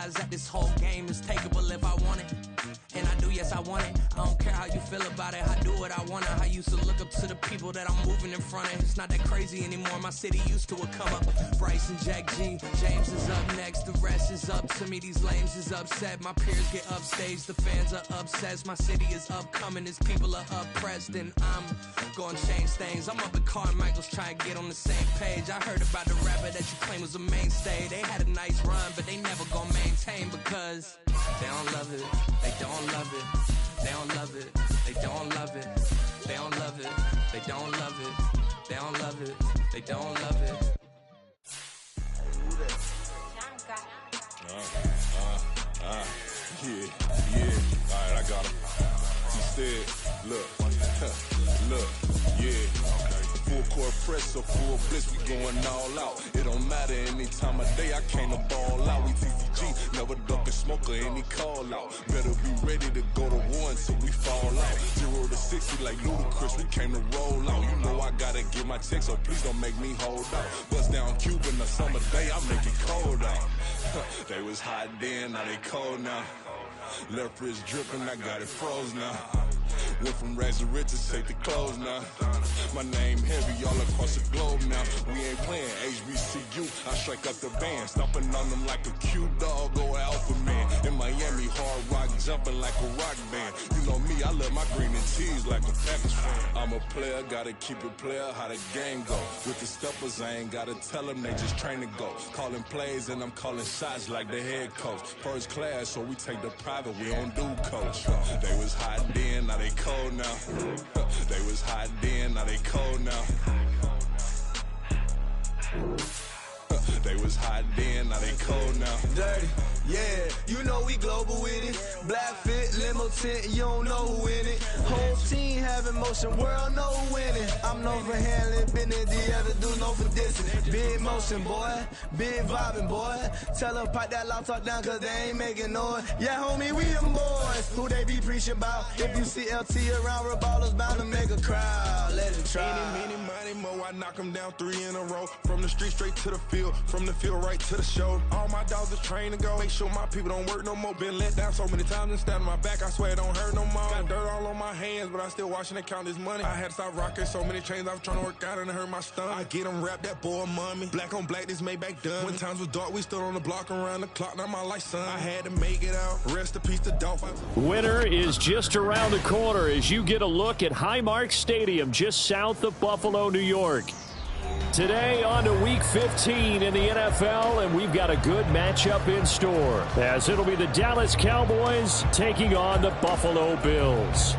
realize that this whole game is takeable if I want it. And I do, yes, I want it. I don't care how you feel about it. I do what I want. I used to look up to the people that I'm moving in front of. It's not that crazy anymore. My city used to it come up. Bryson, Jack G, James is up next. The rest is up to me. These lames is upset. My peers get upstage. The fans are obsessed. My city is upcoming. These people are oppressed. And I'm gonna change things. I'm up at Carmichael's trying to get on the same page. I heard about the rapper that you claim was a mainstay. They had a nice run, but they never gonna maintain because they don't love it. They don't love it. They don't love it. They don't love it. They don't love it. They don't love it. They don't love it. They don't love it. Yeah. All right, I got him. He said, look, yeah. Full court press or full blitz, we going all out. It don't matter any time of day, I came to ball out. We TTG, never duck a smoke or any call out. Better be ready to go to war until we fall out. 0 to 60 like Ludacris, we came to roll out. You know I gotta get my check, so please don't make me hold out. Bust down Cuban a summer day, I make it cold out. They was hot then, now they cold now. Left wrist dripping, I got it froze now. Went from rags to riches, take the clothes now. My name heavy all across the globe now. We ain't playing HBCU, I strike up the band. Stomping on them like a cute dog or alpha man. In Miami, hard rock jumping like a rock band. You know me, I love my green and tees like a Packers fan. I'm a player, gotta keep it player, how the game go. With the steppers, I ain't gotta tell them, they just train to go. Calling plays and I'm calling shots like the head coach. First class, so we take the private, we don't do coach. They was hot then, now they cold now. They was hot then, now they cold now. They was hot then, now they cold now. Dirty, yeah, you know we global with it. Black fit, limo tint, you don't know who in it. Whole team having motion, world know who winning. I'm known for handling business, the other dude known for dissing. Big motion, boy, big vibing, boy. Tell them pipe that loud talk down, cause they ain't making noise. Yeah, homie, we them boys, who they be preaching about. If you see LT around, Reballo's bound to make a crowd. Let it try. Eeny, meeny, miny, mo, I knock them down 3 in a row. From the street straight to the field, from the field right to the show. All my dogs are trained to go. Make sure my people don't work no more. Been let down so many times and stand on my back, I swear it don't hurt no more. Got dirt all on my hands, but I still watching and count this money. I had to stop rocking so many chains, I was trying to work out and it hurt my stomach. I get them rap, that boy mommy. Black on black, this Maybach done. When times was dark, we stood on the block around the clock. Now my life, son, I had to make it out. Rest in peace to Dolph. Winter is just around the corner as you get a look at Highmark Stadium just south of Buffalo, New York. Today on to Week 15 in the NFL, and we've got a good matchup in store as it'll be the Dallas Cowboys taking on the Buffalo Bills.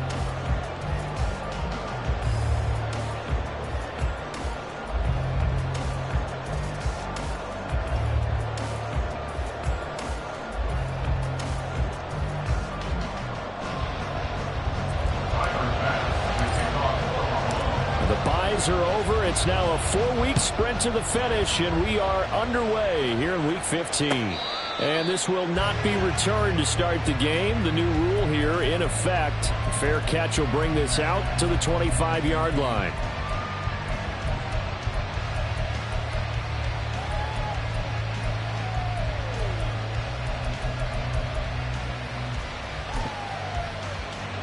Are over. It's now a 4-week sprint to the finish, and we are underway here in Week 15. And this will not be returned to start the game. The new rule here in effect. A fair catch will bring this out to the 25-yard line.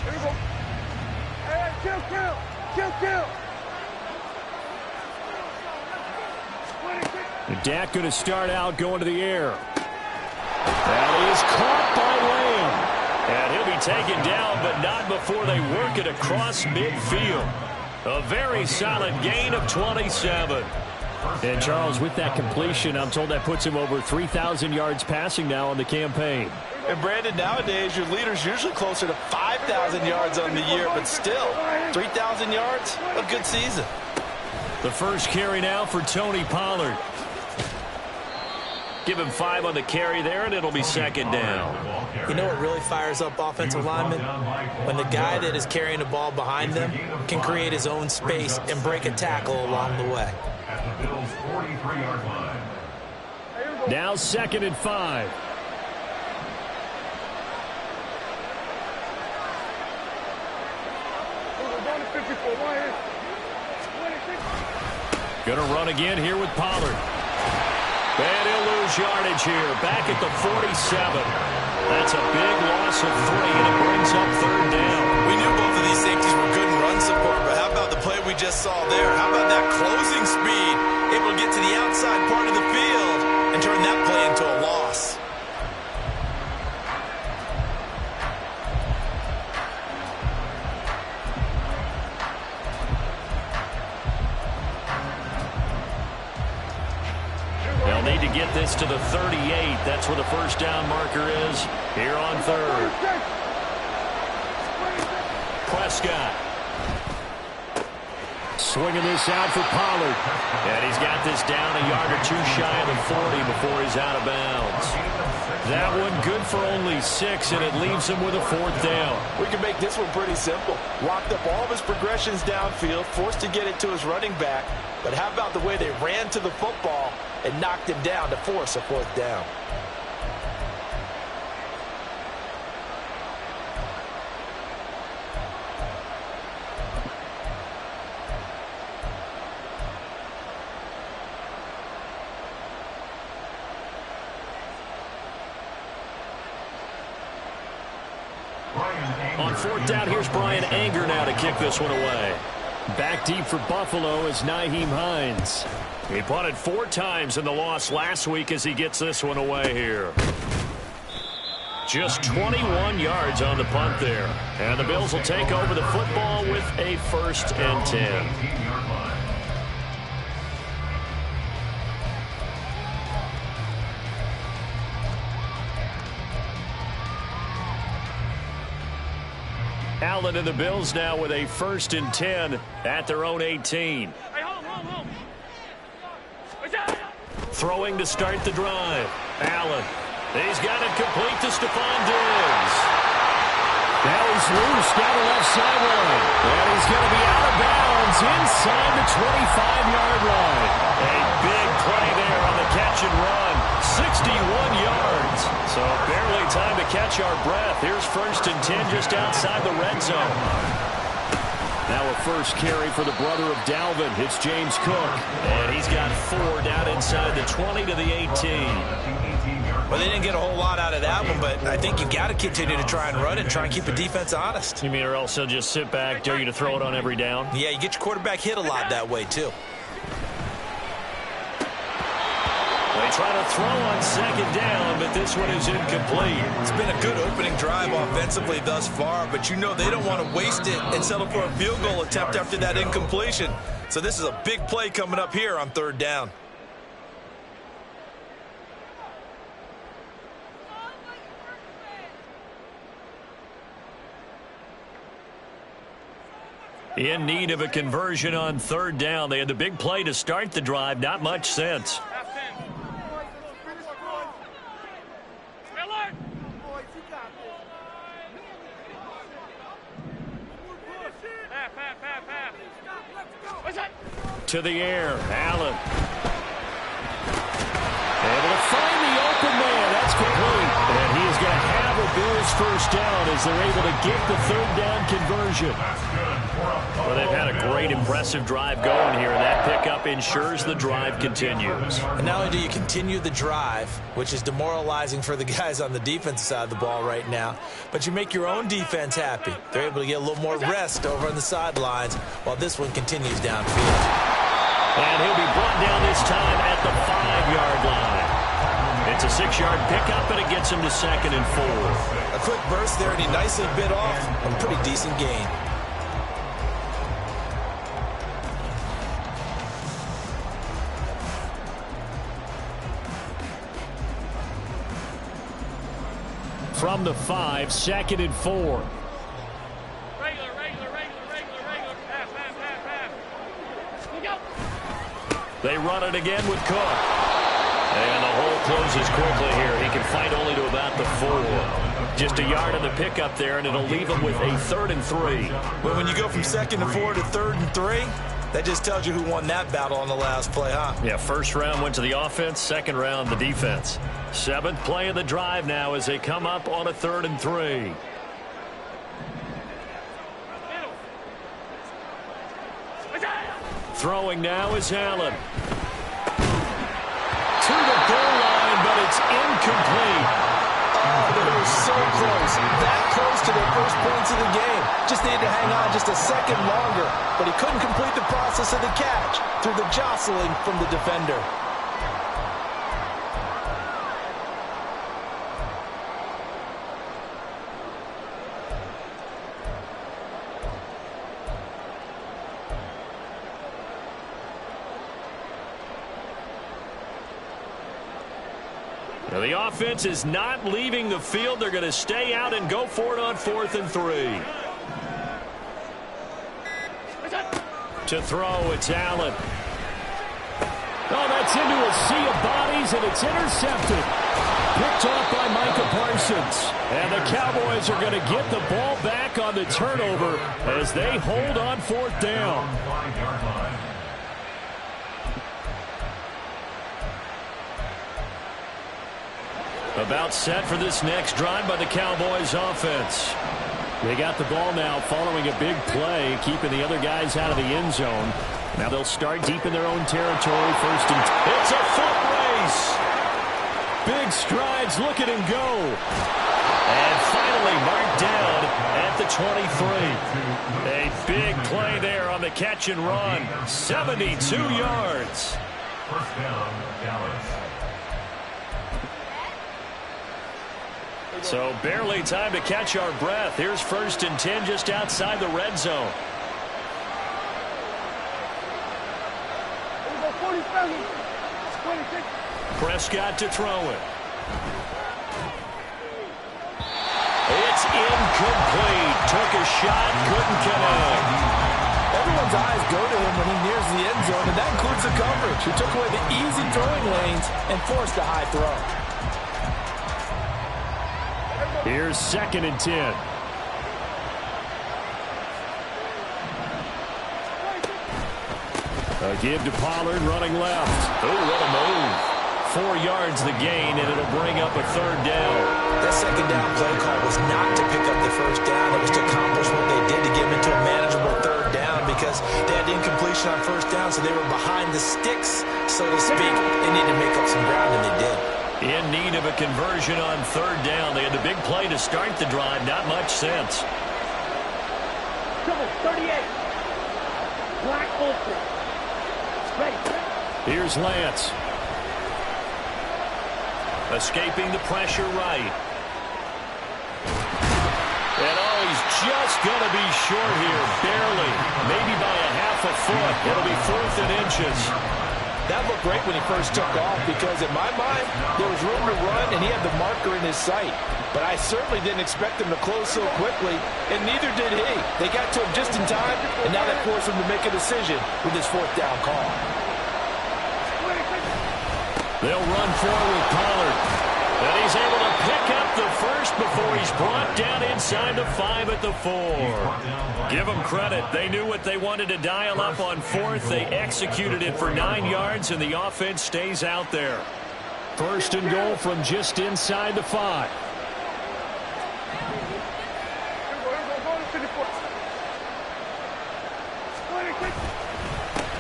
Here we go. Hey, kill. Dak going to start out going to the air. That is caught by Lamb. And he'll be taken down, but not before they work it across midfield. A very solid gain of 27. And Charles, with that completion, I'm told that puts him over 3,000 yards passing now on the campaign. And Brandon, nowadays your leader's usually closer to 5,000 yards on the year, but still, 3,000 yards, a good season. The first carry now for Tony Pollard. Give him 5 on the carry there, and it'll be second down. You know what really fires up offensive linemen? When the guy that is carrying the ball behind them can create his own space and break a tackle along the way. Now 2nd and 5. Going to run again here with Pollard. And he'll lose yardage here, back at the 47. That's a big loss of 3, and it brings up third down. We knew both of these safeties were good in run support, but how about the play we just saw there? How about that closing speed? Able to get to the outside part of the field and turn that play into a loss. They'll need to get this to the 38. That's where the first down marker is here on third. Prescott. Swinging this out for Pollard. And he's got this down a yard or 2 shy of the 40 before he's out of bounds. That one good for only 6, and it leaves him with a 4th down. We can make this one pretty simple. Locked up all of his progressions downfield, forced to get it to his running back. But how about the way they ran to the football and knocked him down to force a 4th down? On 4th down, here's Brian Anger now to kick this one away. Back deep for Buffalo is Nyheim Hines. He punted 4 times in the loss last week as he gets this one away here. Just 21 yards on the punt there. And the Bills will take over the football with a 1st and 10. Allen and the Bills now with a 1st and 10 at their own 18. Hey, hold. Throwing to start the drive. Allen. He's got it complete to Stephon Diggs. Now he's loose down the left sideline. And he's going to be out of bounds inside the 25-yard line. A big play there on the catch and run. 61 yards. So barely time to catch our breath. Here's 1st and 10 just outside the red zone. Now a first carry for the brother of Dalvin. It's James Cook. And he's got 4 down inside the 20 to the 18. Well, they didn't get a whole lot out of that one, but I think you've got to continue to try and run and try and keep the defense honest. You mean or else they'll just sit back, dare you to throw it on every down? Yeah, you get your quarterback hit a lot that way, too. They try to throw on 2nd down, but this one is incomplete. It's been a good opening drive offensively thus far, but you know they don't want to waste it and settle for a field goal attempt after that incompletion. So this is a big play coming up here on 3rd down. In need of a conversion on 3rd down. They had the big play to start the drive. Not much sense. To the air, Allen. Able to find the open man. That's complete. And he is going to have a Bills 1st down as they're able to get the 3rd down conversion. Well, they've had a great, impressive drive going here, and that pickup ensures the drive continues. And not only do you continue the drive, which is demoralizing for the guys on the defensive side of the ball right now, but you make your own defense happy. They're able to get a little more rest over on the sidelines while this one continues downfield. And he'll be brought down this time at the 5-yard line. It's a 6-yard pickup, and it gets him to 2nd and 4. A quick burst there, and he nicely bit off a pretty decent gain. From the 5, 2nd and 4. Regular. Pass. They run it again with Cook. And the hole closes quickly here. He can fight only to about the 4. Just a yard on the pickup there, and it'll leave him with a 3rd and 3. Well, when you go from 2nd and 4 to 3rd and 3, that just tells you who won that battle on the last play, huh? Yeah, 1st round went to the offense, 2nd round the defense. 7th play of the drive now as they come up on a 3rd and 3. Throwing now is Allen. To the It's incomplete. Oh, they were so close. That close to their first points of the game. Just needed to hang on just a second longer. But he couldn't complete the process of the catch through the jostling from the defender. Now the offense is not leaving the field. They're going to stay out and go for it on 4th and 3. To throw, it's Allen. Oh, that's into a sea of bodies, and it's intercepted. Picked off by Micah Parsons. And the Cowboys are going to get the ball back on the turnover as they hold on 4th down. About set for this next drive by the Cowboys offense. They got the ball now following a big play, keeping the other guys out of the end zone. Now they'll start deep in their own territory. First and it's a foot race. Big strides, look at him go. And finally marked down at the 23. A big play there on the catch and run. 72 yards. First down, Dallas. So barely time to catch our breath. Here's 1st and 10 just outside the red zone. Prescott to throw it. It's incomplete. Took a shot, couldn't connect. Everyone's eyes go to him when he nears the end zone, and that includes the coverage, who took away the easy throwing lanes and forced a high throw. Here's 2nd and 10. A give to Pollard running left. Oh, what a move. 4 yards the gain, and it'll bring up a 3rd down. That 2nd down play call was not to pick up the 1st down. It was to accomplish what they did to get them into a manageable 3rd down because they had incompletion on 1st down, so they were behind the sticks, so to speak. They needed to make up some ground, and they did. In need of a conversion on 3rd down. They had the big play to start the drive. Not much sense. 38. Black Ultra. Ready. Here's Lance. Escaping the pressure right. And oh, he's just going to be short here. Barely. Maybe by a half a foot. It'll be 4th and inches. That looked great when he first took off because, in my mind, there was room to run, and he had the marker in his sight. But I certainly didn't expect him to close so quickly, and neither did he. They got to him just in time, and now that forced him to make a decision with his 4th down call. They'll run forward with Pollard. And he's able to pick up the first before he's brought down inside the 5 at the 4. Give them credit. They knew what they wanted to dial up on 4th. They executed it for 9 yards, and the offense stays out there. 1st and goal from just inside the 5.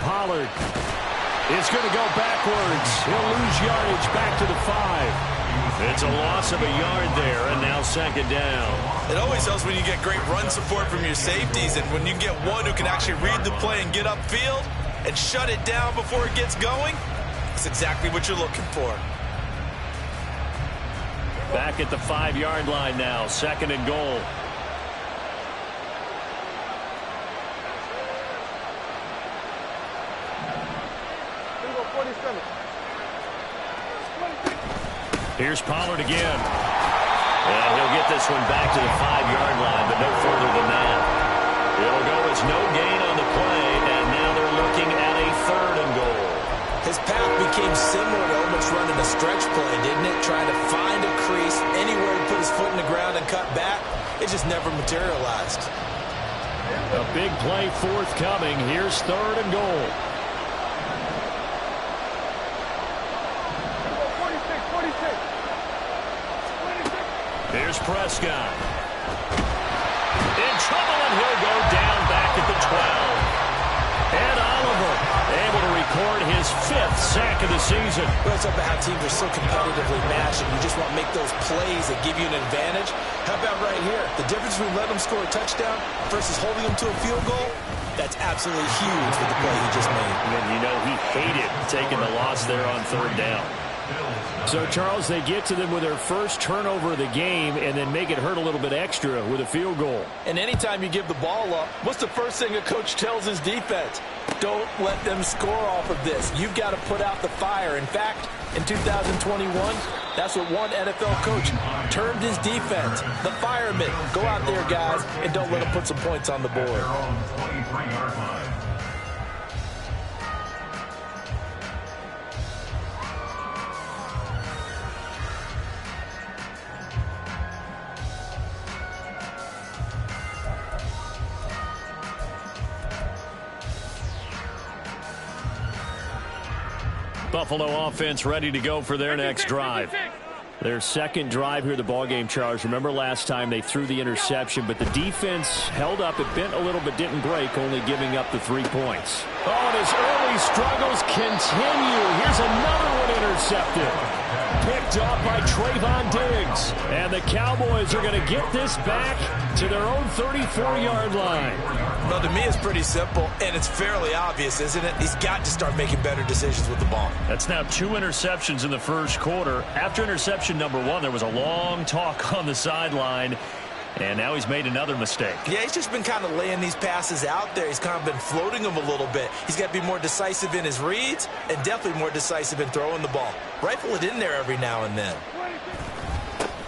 Pollard is going to go backwards. He'll lose yardage back to the 5. It's a loss of a yard there, and now 2nd down. It always helps when you get great run support from your safeties, and when you get one who can actually read the play and get upfield and shut it down before it gets going, that's exactly what you're looking for. Back at the 5-yard line now, 2nd and goal. Here's Pollard again. And he'll get this one back to the 5-yard line, but no further than that. It'll go as no gain on the play, and now they're looking at a 3rd and goal. His path became similar to almost running a stretch play, didn't it? Trying to find a crease, anywhere to put his foot in the ground and cut back. It just never materialized. A big play forthcoming. Here's 3rd and goal. Here's Prescott. In trouble, and he'll go down back at the 12. And Oliver able to record his 5th sack of the season. Well, it's up to how teams are so competitively matched, and you just want to make those plays that give you an advantage. How about right here? The difference between letting them score a touchdown versus holding them to a field goal, that's absolutely huge with the play he just made. And you know he hated taking the loss there on 3rd down. So, Charles, they get to them with their first turnover of the game and then make it hurt a little bit extra with a field goal. And anytime you give the ball up, what's the first thing a coach tells his defense? Don't let them score off of this. You've got to put out the fire. In fact, in 2021, that's what one NFL coach termed his defense. The firemen. Go out there, guys, and don't let them put some points on the board. Buffalo offense ready to go for their next drive. Their second drive here, the ballgame, Charles. Remember last time they threw the interception, but the defense held up. It bent a little but didn't break, only giving up the 3 points. Oh, and his early struggles continue. Here's another one intercepted. Picked off by Trayvon Diggs. And the Cowboys are going to get this back to their own 34-yard line. Well, to me, it's pretty simple, and it's fairly obvious, isn't it? He's got to start making better decisions with the ball. That's now 2 interceptions in the first quarter. After interception number 1, there was a long talk on the sideline, and now he's made another mistake. Yeah, he's just been kind of laying these passes out there. He's kind of been floating them a little bit. He's got to be more decisive in his reads and definitely more decisive in throwing the ball. Rifle it in there every now and then.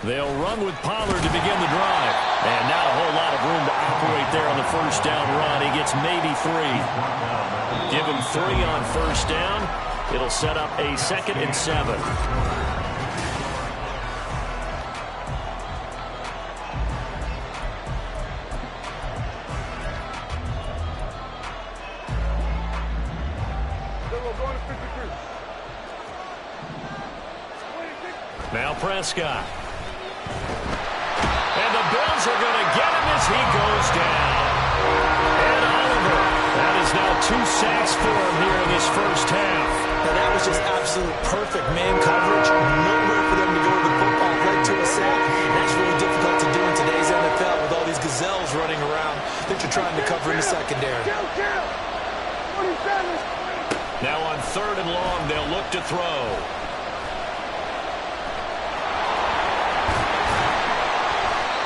They'll run with Pollard to begin the drive. And not a whole lot of room to operate there on the first down run. He gets maybe 3. Give him 3 on first down. It'll set up a 2nd and 7. Now Prescott. And the Bills are going to get him as he goes down. And Oliver. That is now 2 sacks for him here in this first half. Now that was just absolute perfect man coverage. Nowhere for them to go with the football. Led to a sack. That's really difficult to do in today's NFL with all these gazelles running around that you're trying to cover in the secondary. Now on 3rd and long, they'll look to throw.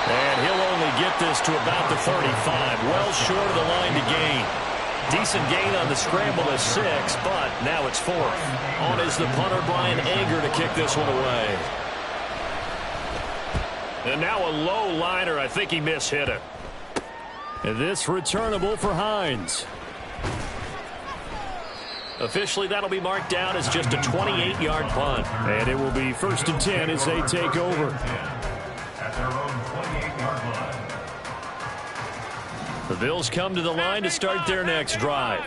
And he'll only get this to about the 35. Well short of the line to gain. Decent gain on the scramble to 6, but now it's 4th. On is the punter, Brian Anger, to kick this one away. And now a low liner. I think he mishit it. And this returnable for Hines. Officially, that'll be marked down as just a 28-yard punt. And it will be 1st and 10 as they take over. At their own 28-yard line. The Bills come to the line to start their next drive.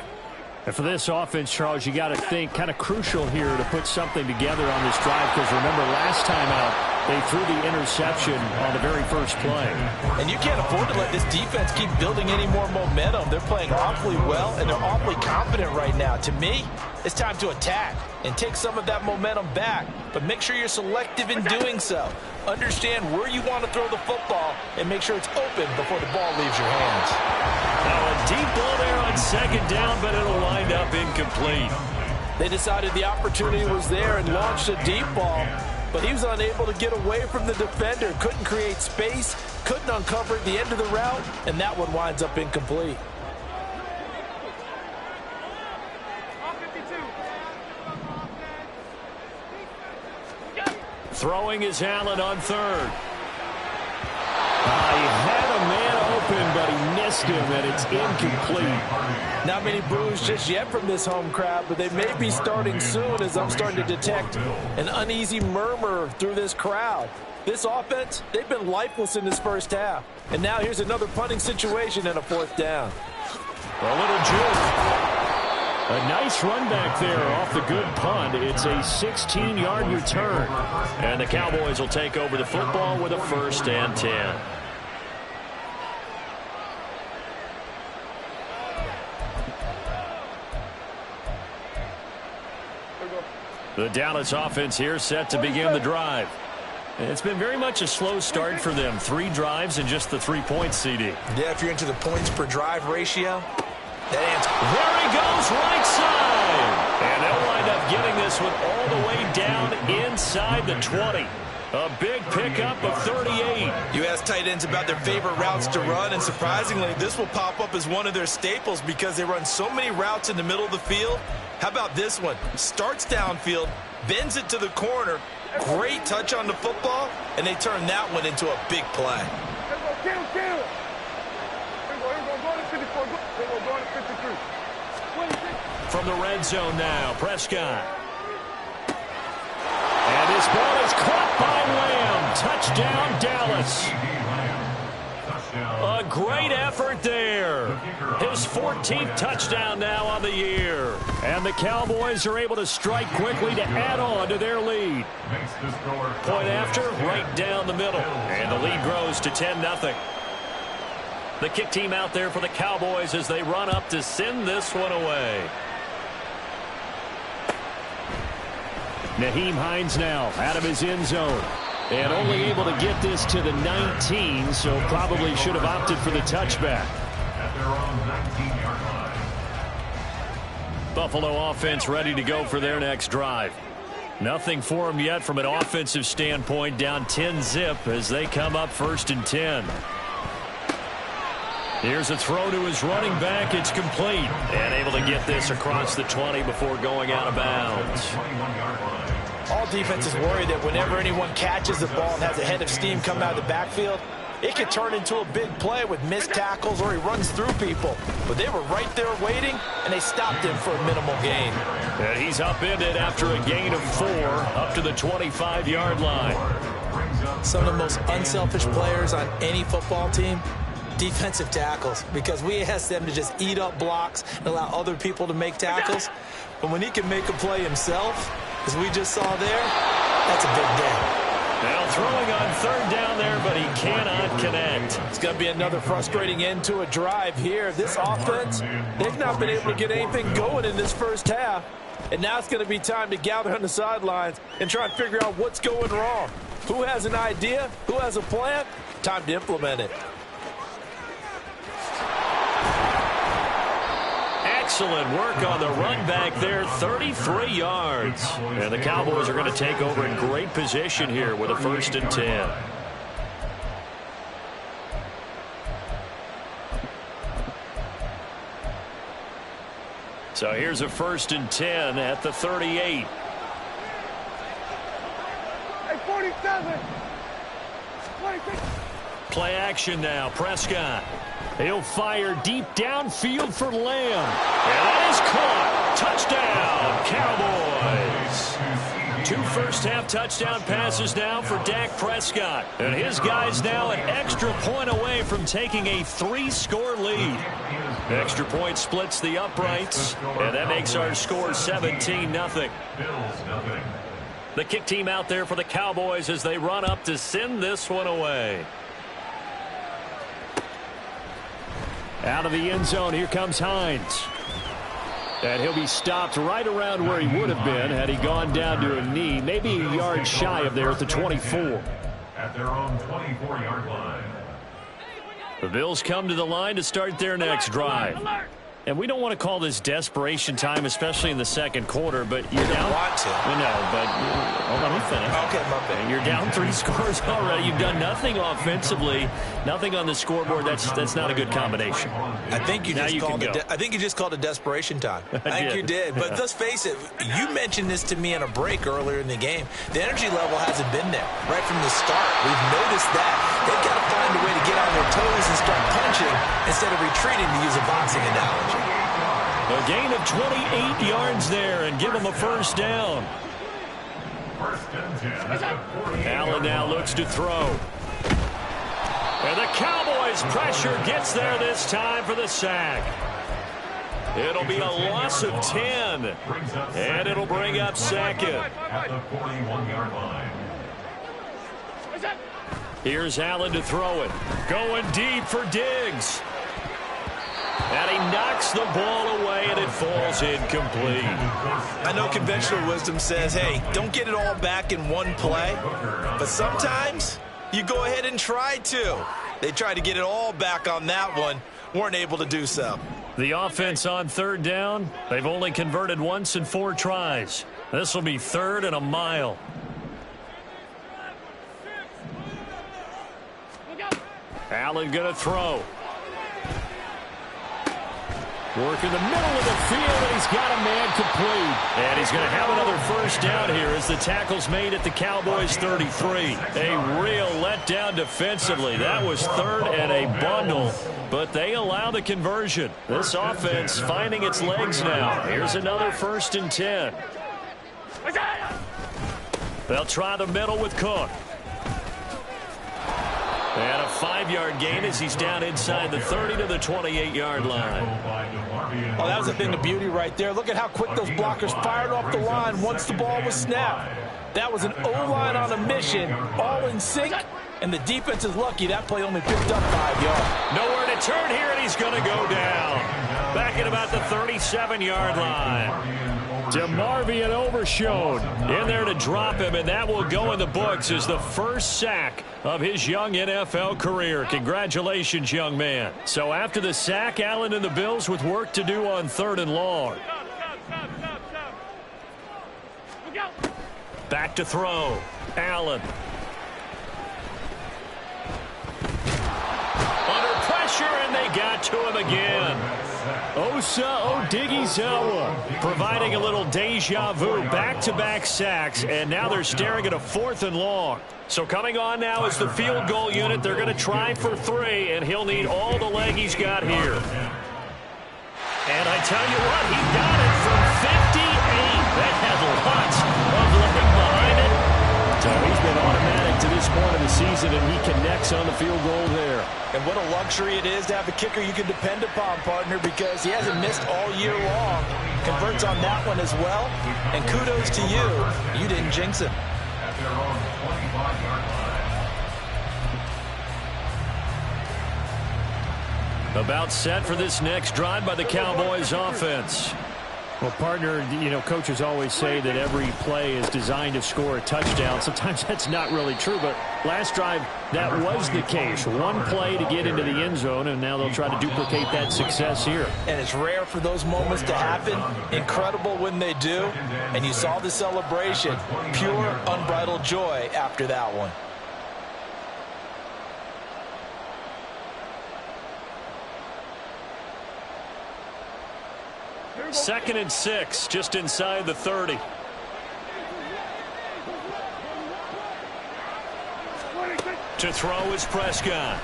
And for this offense, Charles, you got to think kind of crucial here to put something together on this drive, because remember last time out, they threw the interception on the very first play. And you can't afford to let this defense keep building any more momentum. They're playing awfully well, and they're awfully confident right now. To me, it's time to attack and take some of that momentum back. But make sure you're selective in doing so. Understand where you want to throw the football and make sure it's open before the ball leaves your hands. Now a deep ball there on 2nd down, but it'll wind up incomplete. They decided the opportunity was there and launched a deep ball, but he was unable to get away from the defender. Couldn't create space, couldn't uncover at the end of the route, and that one winds up incomplete. Throwing is Allen on 3rd. He had a man open, but he missed him, and it's incomplete. Not many boos just yet from this home crowd, but they may be starting soon, as I'm starting to detect an uneasy murmur through this crowd. This offense, they've been lifeless in this first half. And now here's another punting situation and a 4th down. A little juke. A nice run back there off the good punt. It's a 16-yard return. And the Cowboys will take over the football with a 1st and 10. The Dallas offense here set to begin the drive. It's been very much a slow start for them. 3 drives and just the 3 points, CD. Yeah, if you're into the points per drive ratio, that answer. There he goes, right side. And they'll wind up getting this one all the way down inside the 20. A big pickup of 38. You ask tight ends about their favorite routes to run, and surprisingly, this will pop up as one of their staples because they run so many routes in the middle of the field. How about this one? Starts downfield, bends it to the corner, great touch on the football, and they turn that one into a big play. From the red zone now, Prescott. And this ball is caught by Lamb. Touchdown, Dallas. A great effort there. His 14th touchdown now on the year. And the Cowboys are able to strike quickly to add on to their lead. Point after, right down the middle. And the lead grows to 10-0. The kick team out there for the Cowboys as they run up to send this one away. Nyheim Hines now out of his end zone. And only able to get this to the 19, so probably should have opted for the touchback. At their own 19-yard line. Buffalo offense ready to go for their next drive. Nothing for them yet from an offensive standpoint, down 10-zip as they come up 1st and 10. Here's a throw to his running back. It's complete. And able to get this across the 20 before going out of bounds. All defenses worry that whenever anyone catches the ball and has a head of steam coming out of the backfield, it could turn into a big play with missed tackles or he runs through people. But they were right there waiting, and they stopped him for a minimal gain. And he's upended after a gain of 4 up to the 25-yard line. Some of the most unselfish players on any football team, defensive tackles, because we ask them to just eat up blocks and allow other people to make tackles. But when he can make a play himself, as we just saw there, that's a big day. Now throwing on 3rd down there, but he cannot connect. It's going to be another frustrating end to a drive here. This offense, they've not been able to get anything going in this first half. And now it's going to be time to gather on the sidelines and try and figure out what's going wrong. Who has an idea? Who has a plan? Time to implement it. Excellent work on the run back there, 33 yards. And the Cowboys are going to take over in great position here with a 1st and 10. So here's a 1st and 10 at the 38. Hey, 47. 26. Play action now, Prescott. He'll fire deep downfield for Lamb. And that is caught. Touchdown, Cowboys. 2 first-half touchdown passes now for Dak Prescott. And his guys now an extra point away from taking a 3-score lead. Extra point splits the uprights, and that makes our score 17-0. The kick team out there for the Cowboys as they run up to send this one away. Out of the end zone, here comes Hines. And he'll be stopped right around where he would have been had he gone down to a knee, maybe a yard shy of there at the 24. At their own 24-yard line. The Bills come to the line to start their next drive. And we don't want to call this desperation time, especially in the second quarter, but you're down. Want to. No, but hold on, let me finish. Okay, my bad. You're down 3 scores already. You've done nothing offensively, nothing on the scoreboard. That's not a good combination. I think you just called it desperation time. I think you did. But let's face it, you mentioned this to me in a break earlier in the game. The energy level hasn't been there right from the start. We've noticed that. They've got to find a way to get on their toes and start punching instead of retreating, to use a boxing analogy. A gain of 28 yards there and give them a 1st down. Allen now looks to throw. And the Cowboys' pressure gets there this time for the sack. It'll be a loss of 10. And it'll bring up 2nd. At the 41-yard line. Here's Allen to throw it. Going deep for Diggs. And he knocks the ball away, and it falls incomplete. I know conventional wisdom says, hey, don't get it all back in one play. But sometimes you go ahead and try to. They tried to get it all back on that one. Weren't able to do so. The offense on third down, they've only converted once in 4 tries. This will be 3rd and a mile. Allen going to throw. Work in the middle of the field, and he's got a man complete. And he's going to have another first down here as the tackle's made at the Cowboys' 33. A real letdown defensively. That was 3rd and a bundle, but they allow the conversion. This offense finding its legs now. Here's another 1st and 10. They'll try the middle with Cook. And a 5-yard gain as he's down inside the 30 to the 28-yard line. Oh, that was a thing of beauty right there. Look at how quick those blockers fired off the line once the ball was snapped. That was an O-line on a mission, all in sync, and the defense is lucky that play only picked up 5 yards. Nowhere to turn here, and he's going to go down. Back at about the 37-yard line. DeMarvion Overshown in there to drop him, and that will go in the books as the first sack of his young NFL career. Congratulations, young man. So after the sack, Allen and the Bills with work to do on 3rd and long. Back to throw. Allen. Under pressure, and they got to him again. Osa Odighizuwa providing a little deja vu, back-to-back sacks, and now they're staring at a 4th and long. So coming on now is the field goal unit. They're going to try for 3, and he'll need all the leg he's got here. And I tell you what, he got it from 58. That had lots of leg behind it. So he's been automatic to this point of the season, and he connects on the field goal there. And what a luxury it is to have a kicker you can depend upon, partner, because he hasn't missed all year long. Converts on that one as well. And kudos to you. You didn't jinx him. At their own 25-yard line. About set for this next drive by the Cowboys offense. Well, partner, you know, coaches always say that every play is designed to score a touchdown. Sometimes that's not really true, but last drive, that was the case. One play to get into the end zone, and now they'll try to duplicate that success here. And it's rare for those moments to happen. Incredible when they do. And you saw the celebration. Pure, unbridled joy after that one. 2nd and 6, just inside the 30. To throw is Prescott.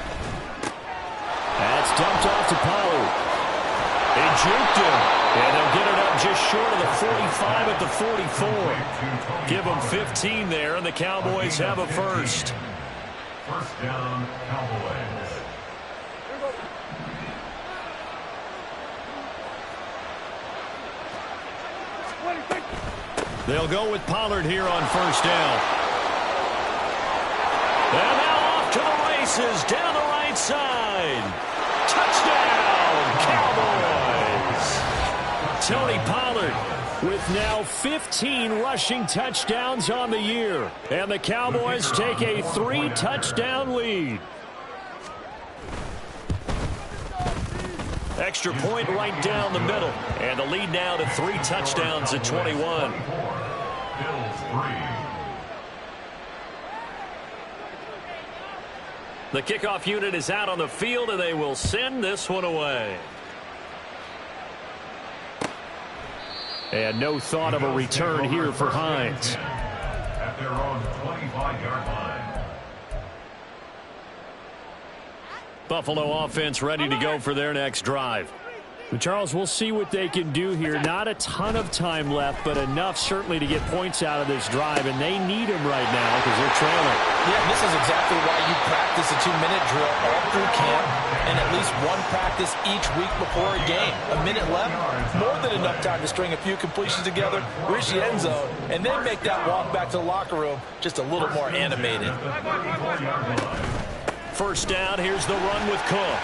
That's dumped off to Pollard. They juked him, and they'll get it up just short of the 45 at the 44. Give them 15 there, and the Cowboys have a first. First down, Cowboys. They'll go with Pollard here on first down. And now off to the races down the right side. Touchdown, Cowboys. Tony Pollard with now 15 rushing touchdowns on the year. And the Cowboys take a 3-touchdown lead. Extra point right down the middle. And the lead now to 3 touchdowns at 21. The kickoff unit is out on the field, and they will send this one away. And no thought of a return here for Hines. At their own 25-yard line. Buffalo offense ready to go for their next drive. But Charles, we'll see what they can do here. Not a ton of time left, but enough certainly to get points out of this drive, and they need them right now because they're trailing. Yeah, this is exactly why you practice a 2-minute drill all through camp and at least one practice each week before a game. A minute left, more than enough time to string a few completions together, reach the end zone, and then make that walk back to the locker room just a little more animated. First down, here's the run with Cook.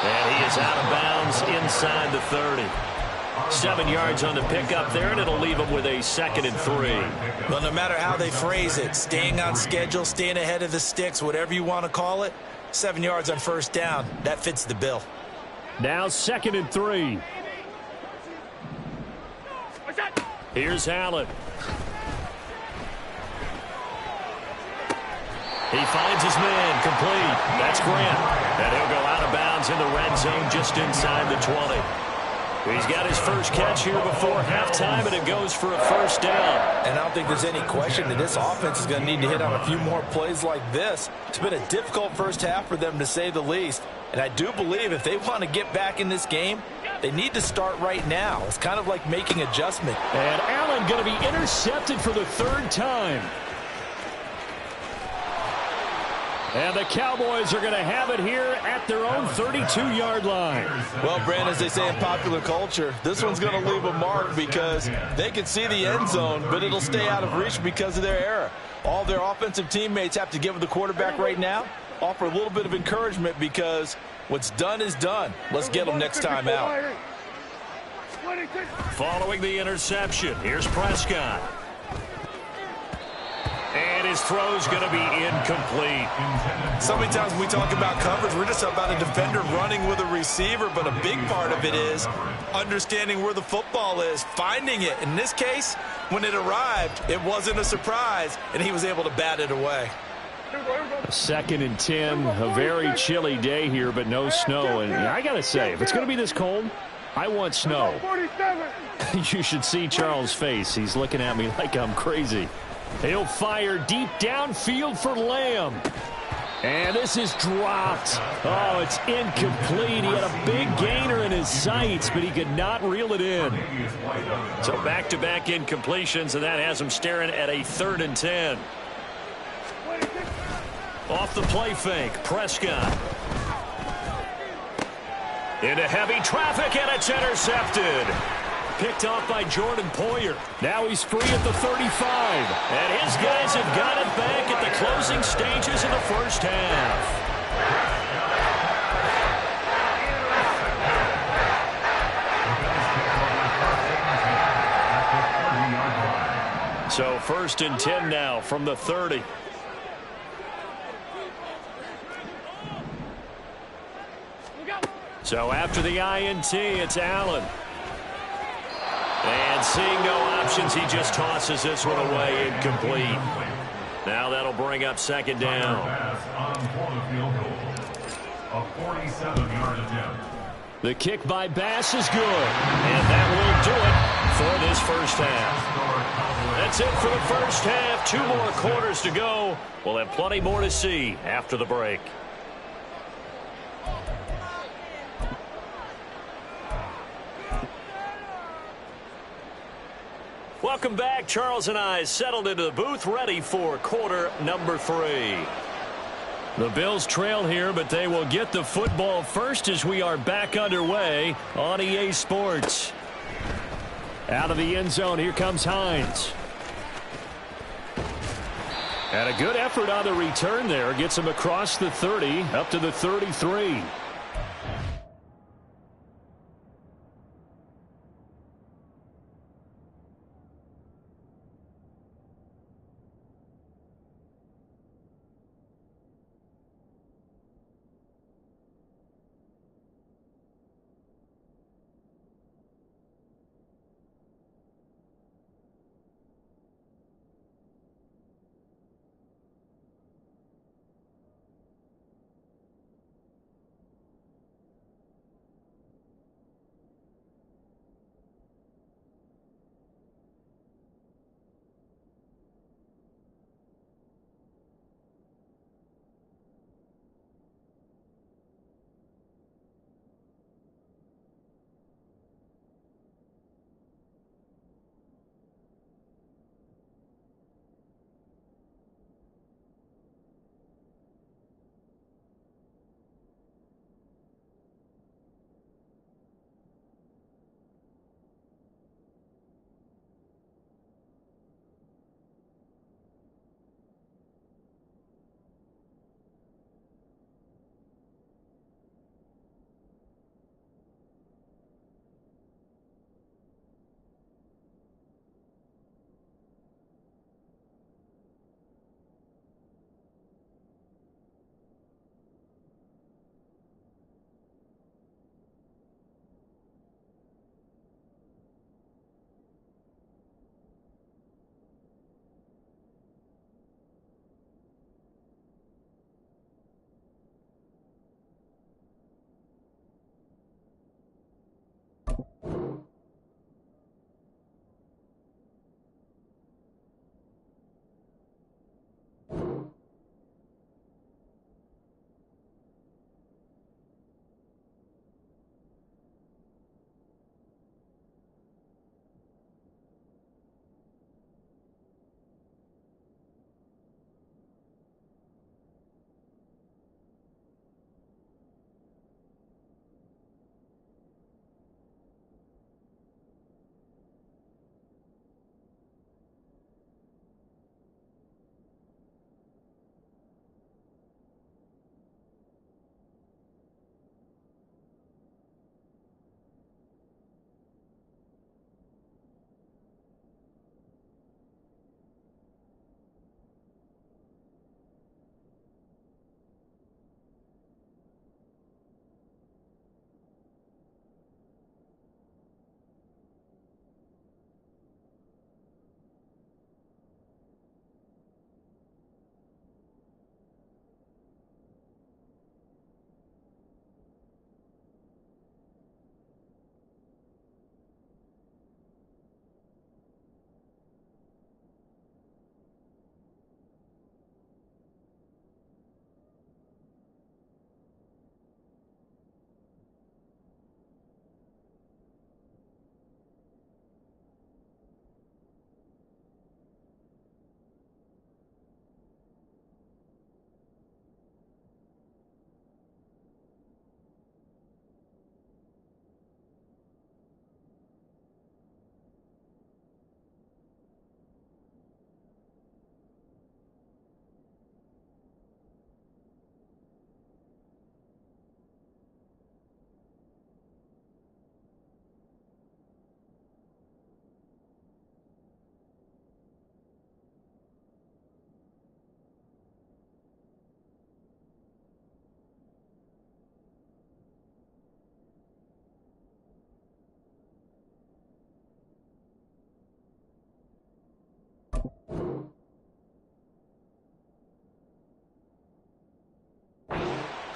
And he is out of bounds inside the 30. 7 yards on the pickup there, and it'll leave him with a 2nd and 3. Well, no matter how they phrase it, staying on schedule, staying ahead of the sticks, whatever you want to call it, 7 yards on first down, that fits the bill. Now 2nd and 3. Here's Allen. He finds his man, complete. That's Grant. And he'll go out of bounds in the red zone just inside the 20. He's got his first catch here before halftime, and it goes for a first down. And I don't think there's any question that this offense is going to need to hit on a few more plays like this. It's been a difficult first half for them, to say the least. And I do believe if they want to get back in this game, they need to start right now. It's kind of like making an adjustment. And Allen going to be intercepted for the 3rd time. And the Cowboys are going to have it here at their own 32-yard line. Well, Brandon, as they say in popular culture, this one's going to leave a mark because they can see the end zone, but it'll stay out of reach because of their error. All their offensive teammates have to give the quarterback right now, offer a little bit of encouragement because what's done is done. Let's get them next time out. Following the interception, here's Prescott. And his throw's going to be incomplete. So many times when we talk about coverage, we're just about a defender running with a receiver, but a big part of it is understanding where the football is, finding it. In this case, when it arrived, it wasn't a surprise, and he was able to bat it away. 2nd and 10, a very chilly day here, but no snow. And I got to say, if it's going to be this cold, I want snow. You should see Charles' face. He's looking at me like I'm crazy. He'll fire deep downfield for Lamb. And this is dropped. Oh, it's incomplete. He had a big gainer in his sights, but he could not reel it in. So back-to-back incompletions, and that has him staring at a 3rd and 10. Off the play fake, Prescott. Into heavy traffic, and it's intercepted. Picked off by Jordan Poyer. Now he's free at the 35. And his guys have got it back at the closing stages of the first half. So 1st and 10 now from the 30. So after the INT, it's Allen. And seeing no options, he just tosses this one away, incomplete. Now that'll bring up 2nd down. A 47-yard attempt. The kick by Bass is good. And that will do it for this first half. That's it for the first half. 2 more quarters to go. We'll have plenty more to see after the break. Welcome back. Charles and I settled into the booth, ready for quarter number 3. The Bills trail here, but they will get the football first as we are back underway on EA Sports. Out of the end zone, here comes Hines. And a good effort on the return there. Gets him across the 30, up to the 33.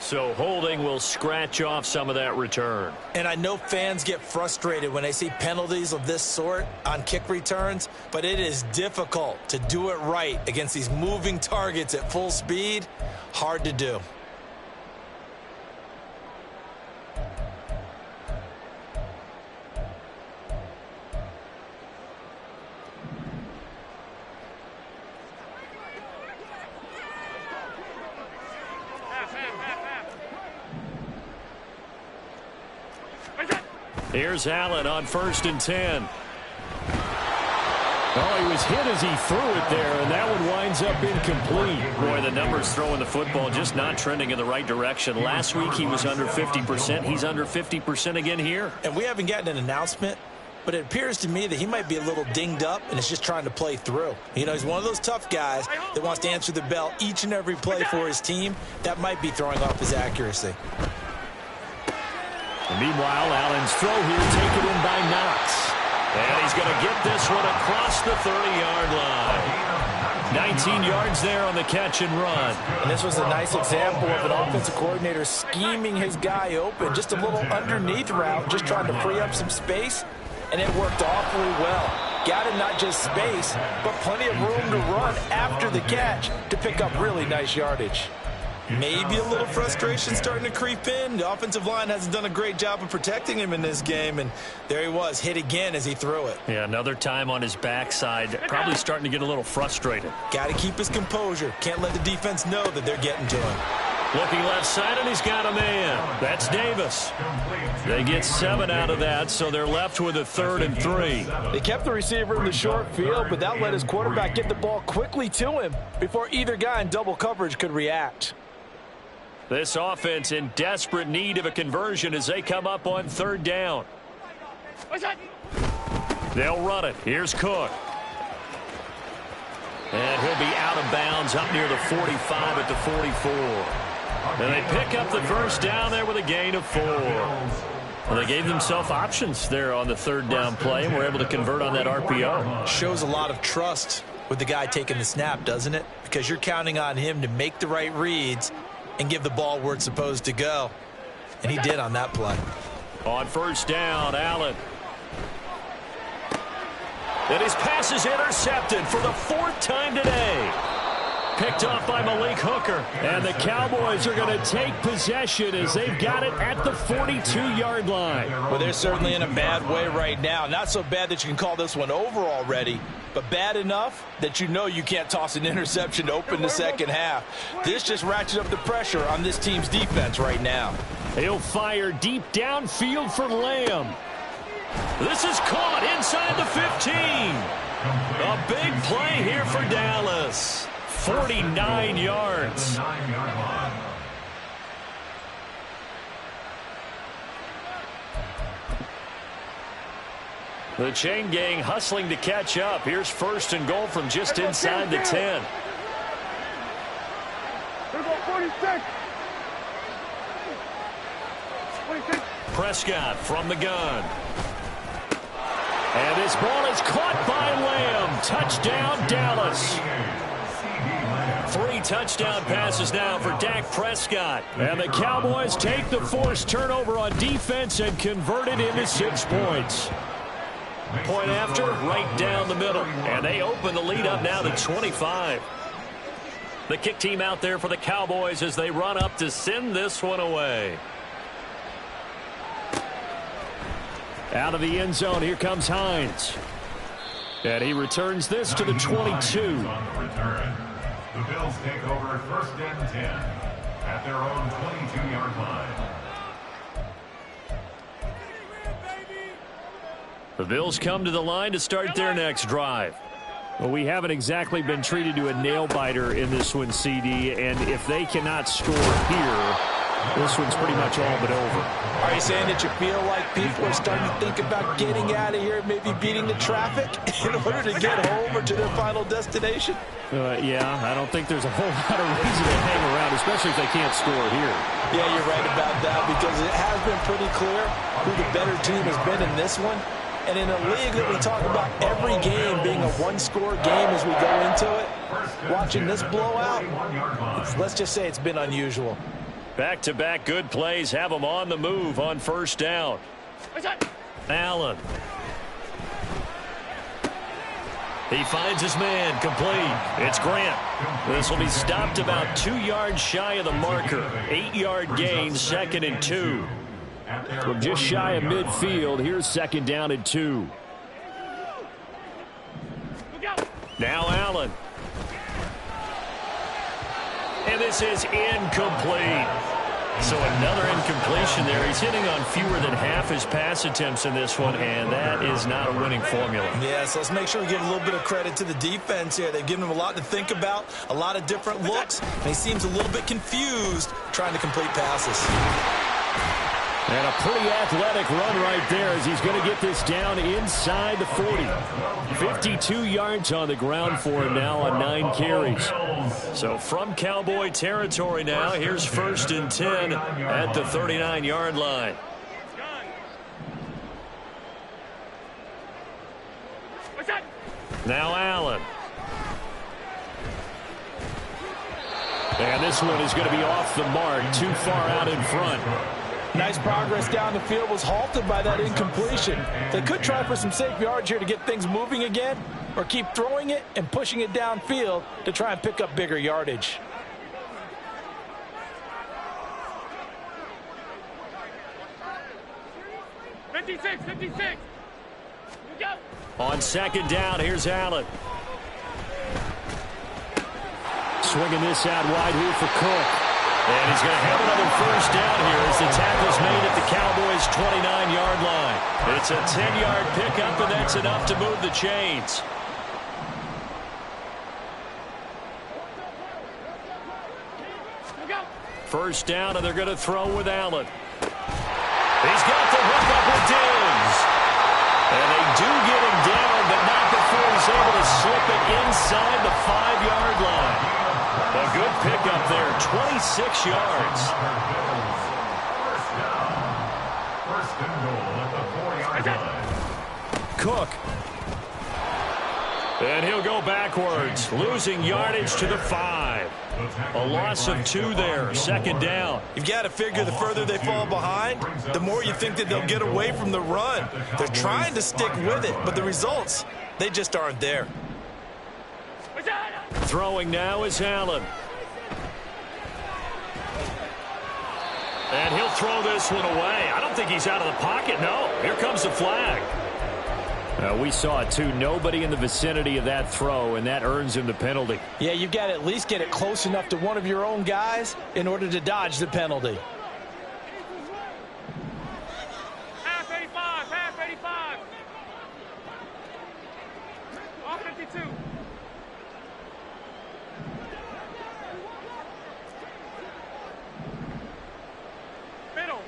So holding will scratch off some of that return. And I know fans get frustrated when they see penalties of this sort on kick returns, but it is difficult to do it right against these moving targets at full speed. Hard to do. Here's Allen on 1st and 10. Oh, he was hit as he threw it there, and that one winds up incomplete. Boy, the numbers throwing the football just not trending in the right direction. Last week he was under 50%. He's under 50% again here. And we haven't gotten an announcement, but it appears to me that he might be a little dinged up and is just trying to play through. You know, he's one of those tough guys that wants to answer the bell each and every play for his team. That might be throwing off his accuracy. And meanwhile, Allen's throw here taken in by Knox. And he's going to get this one across the 30-yard line. 19 yards there on the catch and run. And this was a nice example of an offensive coordinator scheming his guy open. Just a little underneath route, just trying to free up some space. And it worked awfully well. Got him not just space, but plenty of room to run after the catch to pick up really nice yardage. Maybe a little frustration starting to creep in. The offensive line hasn't done a great job of protecting him in this game, and there he was, hit again as he threw it. Yeah, another time on his backside, probably starting to get a little frustrated. Got to keep his composure. Can't let the defense know that they're getting to him. Looking left side, and he's got a man. That's Davis. They get 7 out of that, so they're left with a 3rd and 3. They kept the receiver in the short field, but that let his quarterback get the ball quickly to him before either guy in double coverage could react. This offense in desperate need of a conversion as they come up on 3rd down. They'll run it. Here's Cook. And he'll be out of bounds up near the 45 at the 44. And they pick up the first down there with a gain of 4. Well, they gave themselves options there on the 3rd down play and were able to convert on that RPO. Shows a lot of trust with the guy taking the snap, doesn't it? Because you're counting on him to make the right reads and give the ball where it's supposed to go. And he did on that play. On first down, Allen. And his pass is intercepted for the 4th time today. Picked off by Malik Hooker. And the Cowboys are going to take possession as they've got it at the 42-yard line. Well, they're certainly in a bad way right now. Not so bad that you can call this one over already, but bad enough that you know you can't toss an interception to open the second half. This just ratchets up the pressure on this team's defense right now. He'll fire deep downfield for Lamb. This is caught inside the 15. A big play here for Dallas. 49 yards. The chain gang hustling to catch up. Here's 1st and goal from just inside the 10. Prescott from the gun. And this ball is caught by Lamb. Touchdown, Dallas. 3 touchdown passes now for Dak Prescott. And the Cowboys take the forced turnover on defense and convert it into 6 points. Point after, right down the middle. And they open the lead up now to 25. The kick team out there for the Cowboys as they run up to send this one away. Out of the end zone, here comes Hines. And he returns this to the 22. The Bills take over 1st and 10 at their own 22-yard line. The Bills come to the line to start their next drive. Well, we haven't exactly been treated to a nail-biter in this one, CD, and if they cannot score here, this one's pretty much all but over. Are you saying that you feel like people are starting to think about getting out of here, maybe beating the traffic in order to get home or to their final destination? Yeah, I don't think there's a whole lot of reason to hang around, especially if they can't score here. Yeah, you're right about that because it has been pretty clear who the better team has been in this one. And in a league that we talk about every game being a one-score game as we go into it, watching this blowout, let's just say it's been unusual. Back-to-back good plays have them on the move on first down. Allen. He finds his man complete. It's Grant. This will be stopped about 2 yards shy of the marker. 8-yard gain, 2nd and 2. From just shy of midfield, here's 2nd down and 2. Now Allen. And this is incomplete. So another incompletion there. He's hitting on fewer than half his pass attempts in this one, and that is not a winning formula. Yeah, so let's make sure we give a little bit of credit to the defense here. They've given him a lot to think about, a lot of different looks, and he seems a little bit confused trying to complete passes. And a pretty athletic run right there as he's going to get this down inside the 40. 52 yards on the ground for him now on 9 carries. So from Cowboy territory now, here's 1st and 10 at the 39-yard line. Now Allen. And this one is going to be off the mark, too far out in front. Nice progress down the field, was halted by that incompletion. They could try for some safe yards here to get things moving again, or keep throwing it and pushing it downfield to try and pick up bigger yardage. On 2nd down, here's Allen. Swinging this out wide here for Cook. And he's going to have another first down here as the tackle's made at the Cowboys' 29-yard line. It's a 10-yard pickup, and that's enough to move the chains. First down, and they're going to throw with Allen. He's got the hook up with Diggs. And they do get him down, but not before he's able to slip it inside the 5-yard line. A good pickup there, 26 yards. Cook. And he'll go backwards, losing yardage to the 5. A loss of 2 there, second down. You've got to figure the further they fall behind, the more you think that they'll get away from the run. They're trying to stick with it, but the results, they just aren't there. Throwing now is Allen. And he'll throw this one away. I don't think he's out of the pocket. No, here comes the flag. We saw it too. Nobody in the vicinity of that throw, and that earns him the penalty. Yeah, you've got to at least get it close enough to one of your own guys in order to dodge the penalty. Half 85, half 85. All 52. Middle.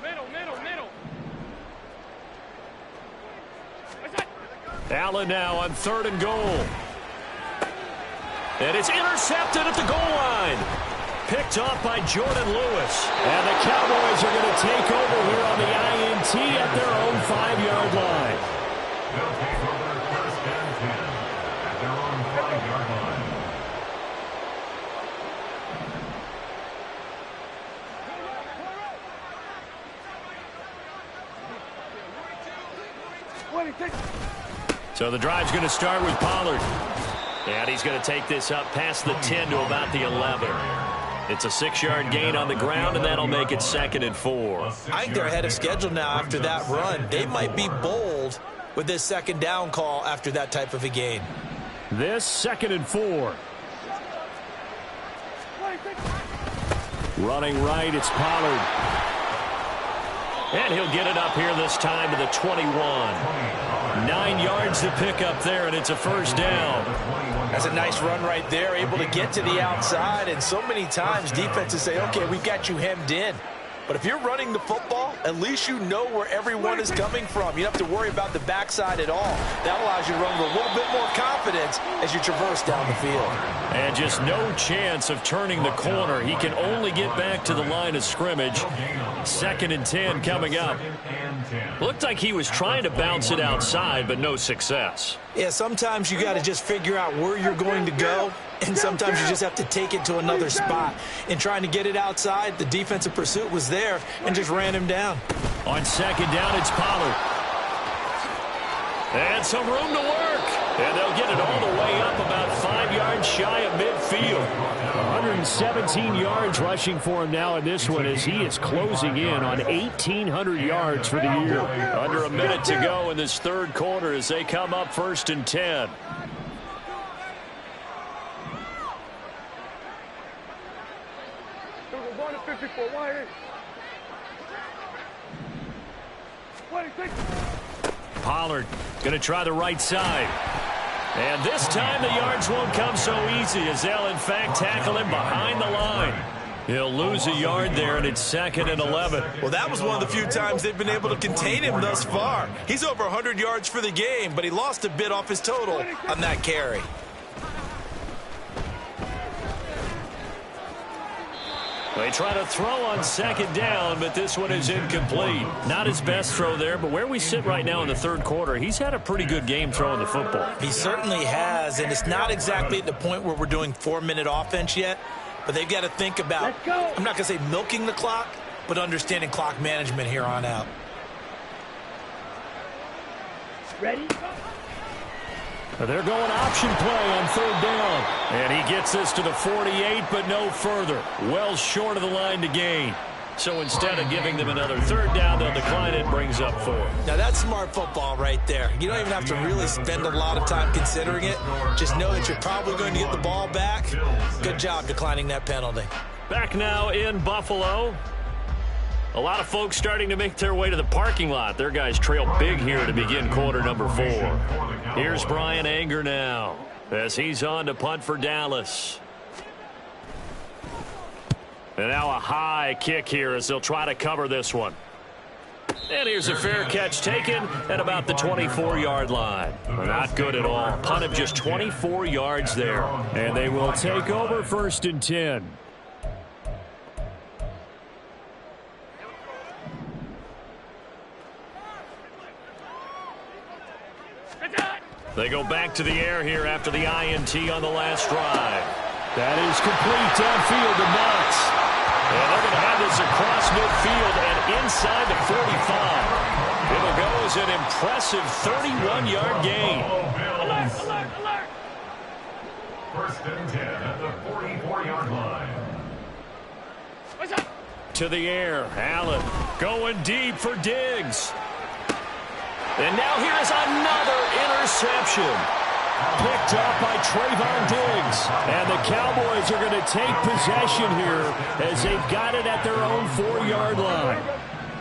Allen now on 3rd and goal. And it's intercepted at the goal line. Picked off by Jordan Lewis. And the Cowboys are going to take over here on the INT at their own 5-yard line. They'll take over 1st and 10 at their own 5-yard line. So the drive's going to start with Pollard. And he's going to take this up past the 10 to about the 11. It's a 6-yard gain on the ground, and that'll make it 2nd and 4. I think they're ahead of schedule now after that run. They might be bold with this 2nd down call after that type of a gain. This 2nd and 4. Running right, it's Pollard. And he'll get it up here this time to the 21. 9 yards to pick up there, and it's a 1st down. That's a nice run right there, able to get to the outside. And so many times defenses say, okay, we've got you hemmed in. But if you're running the football, at least you know where everyone is coming from. You don't have to worry about the backside at all. That allows you to run with a little bit more confidence as you traverse down the field. And just no chance of turning the corner. He can only get back to the line of scrimmage. 2nd and 10 coming up. Looked like he was trying to bounce it outside, but no success. Yeah, sometimes you got to just figure out where you're going to go, and sometimes you just have to take it to another spot. In trying to get it outside, the defensive pursuit was there and just ran him down. On 2nd down, it's Pollard. And some room to work. And they'll get it all the way up about 5 yards shy of midfield. 117 yards rushing for him now in this one as he is closing in on 1,800 yards for the year. Under a minute to go in this 3rd quarter as they come up 1st and 10. Pollard going to try the right side. And this time the yards won't come so easy as they'll, in fact, tackle him behind the line. He'll lose a yard there, and it's 2nd and 11. Well, that was one of the few times they've been able to contain him thus far. He's over 100 yards for the game, but he lost a bit off his total on that carry. They try to throw on 2nd down, but this one is incomplete. Not his best throw there, but where we sit right now in the 3rd quarter, he's had a pretty good game throwing the football. He certainly has, and it's not exactly at the point where we're doing 4-minute offense yet, but they've got to think about, I'm not going to say milking the clock, but understanding clock management here on out. Ready? They're going option play on 3rd down. And he gets this to the 48, but no further. Well short of the line to gain. So instead of giving them another 3rd down, they'll decline it, brings up 4. Now that's smart football right there. You don't even have to really spend a lot of time considering it. Just know that you're probably going to get the ball back. Good job declining that penalty. Back now in Buffalo. A lot of folks starting to make their way to the parking lot. Their guys trail big here to begin quarter number 4. Here's Brian Anger now as he's on to punt for Dallas. And now a high kick here as they'll try to cover this one. And here's a fair catch taken at about the 24-yard line. Not good at all. Punt of just 24 yards there. And they will take over 1st and 10. They go back to the air here after the INT on the last drive. That is complete downfield to Knox. And they're going to have this across midfield and inside the 45. It'll go as an impressive 31-yard gain. Alert, alert, alert. First and 10 at the 44-yard line. What's up? To the air, Allen going deep for Diggs. And now here's another interception. Picked up by Trayvon Diggs. And the Cowboys are going to take possession here as they've got it at their own 4-yard line.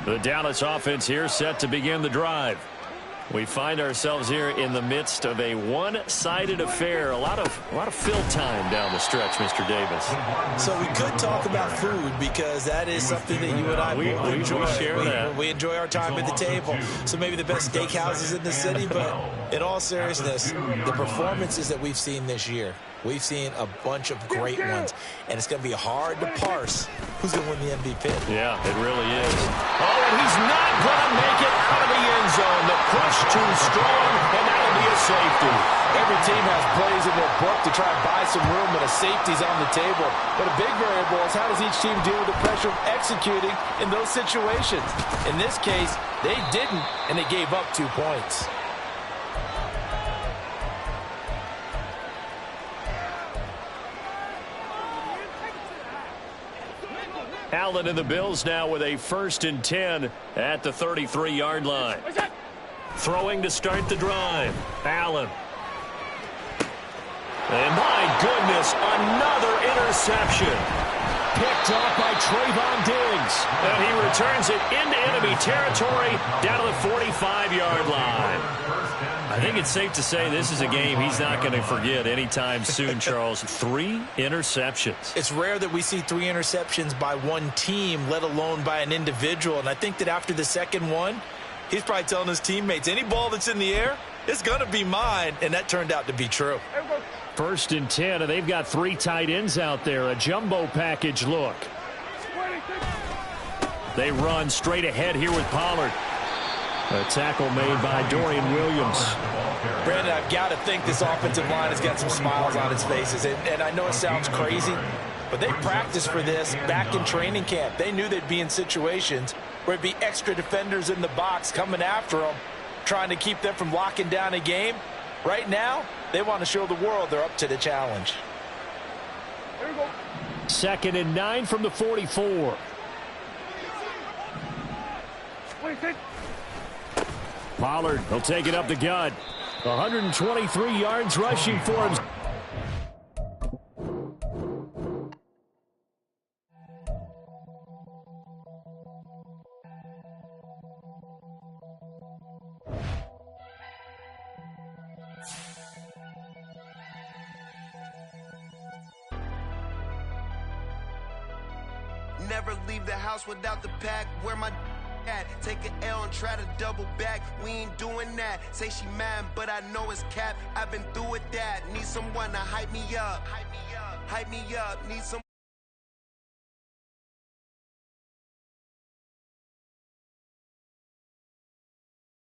The Dallas offense here set to begin the drive. We find ourselves here in the midst of a one-sided affair. A lot of fill time down the stretch, Mr. Davis. So we could talk about food because that is something that you and I enjoy. We share that. We enjoy our time at the table. So maybe the best steakhouses in the city, but in all seriousness, the performances that we've seen this year, we've seen a bunch of great ones, and it's going to be hard to parse who's going to win the MVP. Yeah, it really is. Oh, and he's not going to make it out of the end zone. The push too strong, and that'll be a safety. Every team has plays in their book to try and buy some room, and a safety's on the table. But a big variable is how does each team deal with the pressure of executing in those situations? In this case, they didn't, and they gave up 2 points. Allen and the Bills now with a 1st and 10 at the 33-yard line. Throwing to start the drive. Allen. And my goodness, another interception. Picked up by Trayvon Diggs. And he returns it into enemy territory down to the 45-yard line. I think it's safe to say this is a game he's not going to forget anytime soon, Charles. 3 interceptions. It's rare that we see 3 interceptions by one team, let alone by an individual. And I think that after the second one, he's probably telling his teammates, any ball that's in the air, it's going to be mine. And that turned out to be true. 1st and 10, and they've got 3 tight ends out there. A jumbo package look. They run straight ahead here with Pollard. A tackle made by Dorian Williams. Brandon, I've got to think this offensive line has got some smiles on its faces. And I know it sounds crazy, but they practiced for this back in training camp. They knew they'd be in situations where it'd be extra defenders in the box coming after them, trying to keep them from locking down a game. Right now, they want to show the world they're up to the challenge. 2nd and 9 from the 44. Pollard will take it up the gut. 123 yards rushing for him. Never leave the house without the pack. Where my at? Take an L and try to double back. We ain't doing that. Say she mad, but I know it's cap. I've been through with that. Need someone to hype me up. Hype me up. Need some.